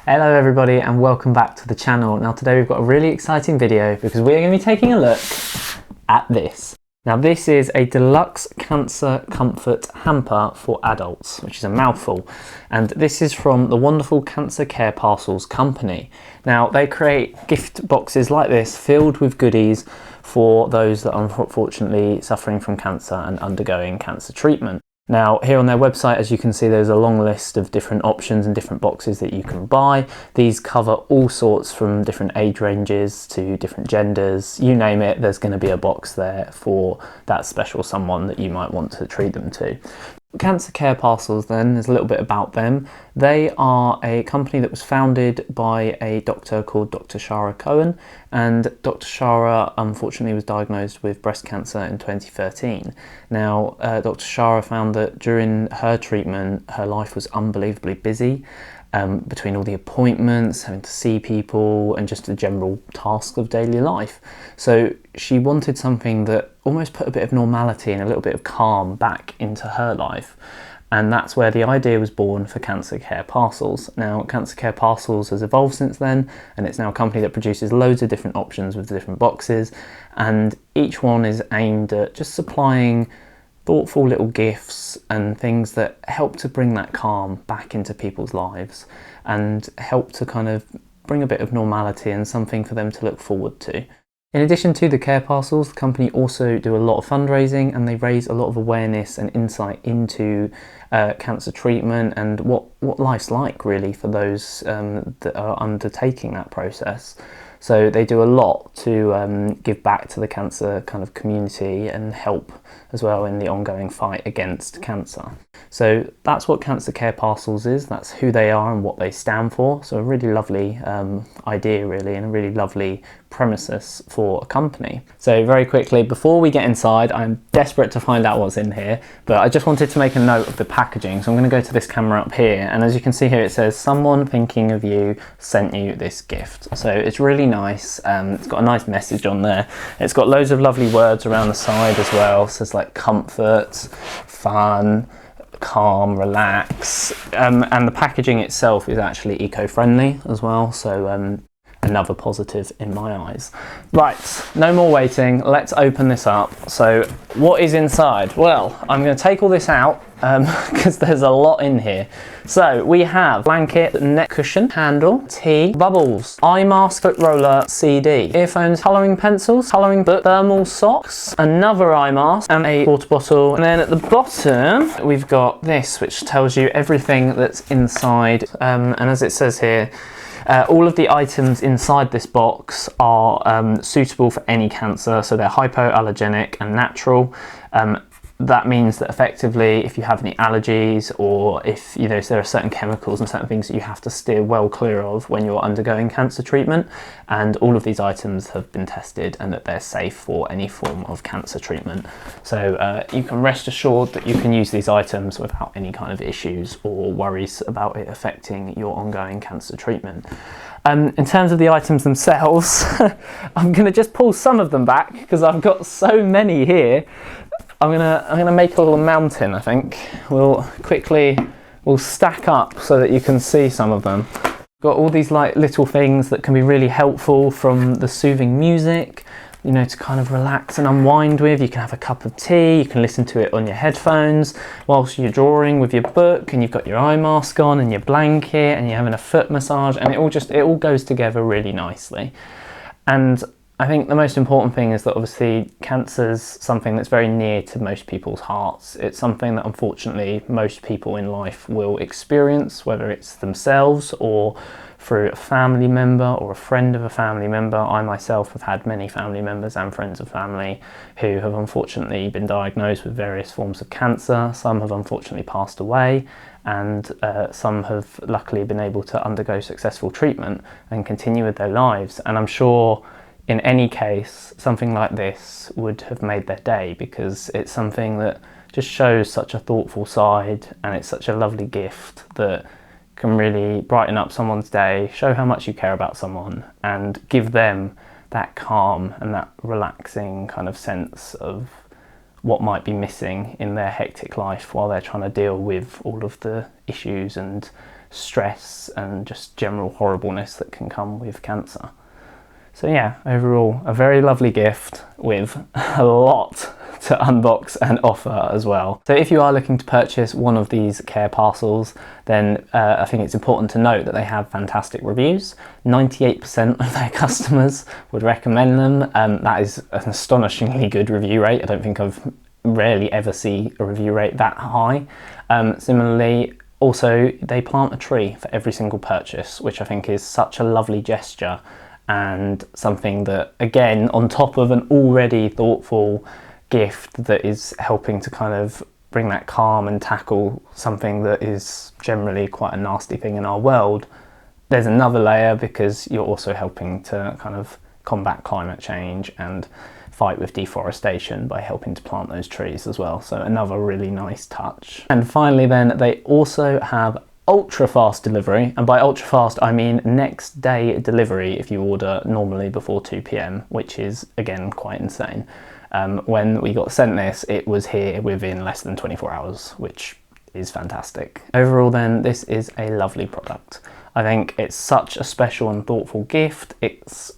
Hello everybody and welcome back to the channel. Now today we've got a really exciting video because we're going to be taking a look at this. Now this is a Deluxe Cancer Comfort Hamper for adults, which is a mouthful. And this is from the wonderful Cancer Care Parcels company. Now they create gift boxes like this filled with goodies for those that are unfortunately suffering from cancer and undergoing cancer treatment. Now here on their website, as you can see, there's a long list of different options and different boxes that you can buy. These cover all sorts from different age ranges to different genders. You name it, there's going to be a box there for that special someone that you might want to treat them to. Cancer Care Parcels then, there's a little bit about them. They are a company that was founded by a doctor called Dr. Shara Cohen, and Dr. Shara unfortunately was diagnosed with breast cancer in 2013. Now Dr. Shara found that during her treatment her life was unbelievably busy, between all the appointments, having to see people and just the general tasks of daily life. So she wanted something that almost put a bit of normality and a little bit of calm back into her life. And that's where the idea was born for Cancer Care Parcels. Now Cancer Care Parcels has evolved since then, and it's now a company that produces loads of different options with different boxes, and each one is aimed at just supplying thoughtful little gifts and things that help to bring that calm back into people's lives and help to kind of bring a bit of normality and something for them to look forward to. In addition to the care parcels, the company also do a lot of fundraising, and they raise a lot of awareness and insight into cancer treatment and what life's like really for those that are undertaking that process. So they do a lot to give back to the cancer kind of community and help as well in the ongoing fight against cancer. So that's what Cancer Care Parcels is, that's who they are and what they stand for. So a really lovely idea really, and a really lovely premises for a company. So very quickly, before we get inside, I'm desperate to find out what's in here, but I just wanted to make a note of the packaging. So I'm going to go to this camera up here, and as you can see here it says, "Someone thinking of you sent you this gift." So it's really nice. It's got a nice message on there. It's got loads of lovely words around the side as well. So it's like comfort, fun, calm, relax, and the packaging itself is actually eco-friendly as well, so another positive in my eyes. Right, no more waiting, let's open this up. So what is inside? Well, I'm going to take all this out because there's a lot in here. So we have blanket, neck cushion, handle, tea, bubbles, eye mask, foot roller, CD, earphones, colouring pencils, colouring book, thermal socks, another eye mask, and a water bottle. And then at the bottom we've got this, which tells you everything that's inside, and as it says here, all of the items inside this box are suitable for any cancer, so they're hypoallergenic and natural. That means that effectively if you have any allergies, or if there are certain chemicals and certain things that you have to steer well clear of when you're undergoing cancer treatment, and all of these items have been tested and that they're safe for any form of cancer treatment. So you can rest assured that you can use these items without any kind of issues or worries about it affecting your ongoing cancer treatment. In terms of the items themselves, I'm going to just pull some of them back because I've got so many here. I'm gonna make a little mountain, I think. We'll stack up so that you can see some of them. Got all these like little things that can be really helpful, from the soothing music, to kind of relax and unwind with. You can have a cup of tea, you can listen to it on your headphones whilst you're drawing with your book, and you've got your eye mask on and your blanket, and you're having a foot massage, and it all goes together really nicely. And I think the most important thing is that obviously cancer's something that's very near to most people's hearts. It's something that unfortunately most people in life will experience, whether it's themselves or through a family member or a friend of a family member. I myself have had many family members and friends of family who have unfortunately been diagnosed with various forms of cancer. Some have unfortunately passed away, and some have luckily been able to undergo successful treatment and continue with their lives. And I'm sure in any case, something like this would have made their day, because it's something that just shows such a thoughtful side, and it's such a lovely gift that can really brighten up someone's day, show how much you care about someone, and give them that calm and that relaxing kind of sense of what might be missing in their hectic life while they're trying to deal with all of the issues and stress and just general horribleness that can come with cancer. So yeah, overall a very lovely gift with a lot to unbox and offer as well. So if you are looking to purchase one of these care parcels, then I think it's important to note that they have fantastic reviews. 98% of their customers would recommend them. That is an astonishingly good review rate. I don't think I've rarely ever see a review rate that high. Similarly, also they plant a tree for every single purchase, which I think is such a lovely gesture, and something that, again, on top of an already thoughtful gift that is helping to kind of bring that calm and tackle something that is generally quite a nasty thing in our world, there's another layer because you're also helping to kind of combat climate change and fight with deforestation by helping to plant those trees as well. So another really nice touch. And finally then, they also have ultra fast delivery, and by ultra fast I mean next day delivery if you order normally before 2 p.m, which is again quite insane. When we got sent this, it was here within less than 24 hours, which is fantastic. Overall then, this is a lovely product. I think it's such a special and thoughtful gift. It's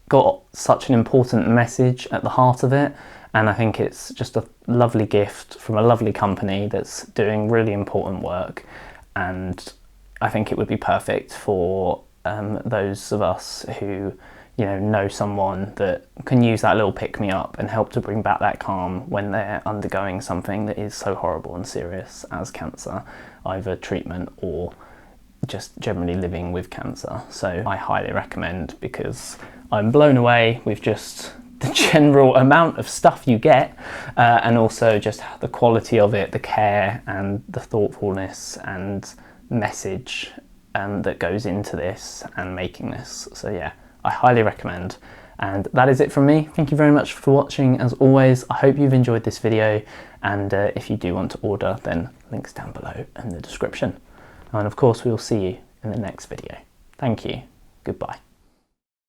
got such an important message at the heart of it, and I think it's just a lovely gift from a lovely company that's doing really important work. And I think it would be perfect for those of us who, you know someone that can use that little pick-me-up and help to bring back that calm when they're undergoing something that is so horrible and serious as cancer, either treatment or just generally living with cancer. So I highly recommend, because I'm blown away with just the general amount of stuff you get, and also just the quality of it, the care and the thoughtfulness and message that goes into this and making this. So yeah, I highly recommend. And that is it from me. Thank you very much for watching. As always, I hope you've enjoyed this video, and if you do want to order, then links down below in the description. And of course, we'll see you in the next video. Thank you. Goodbye.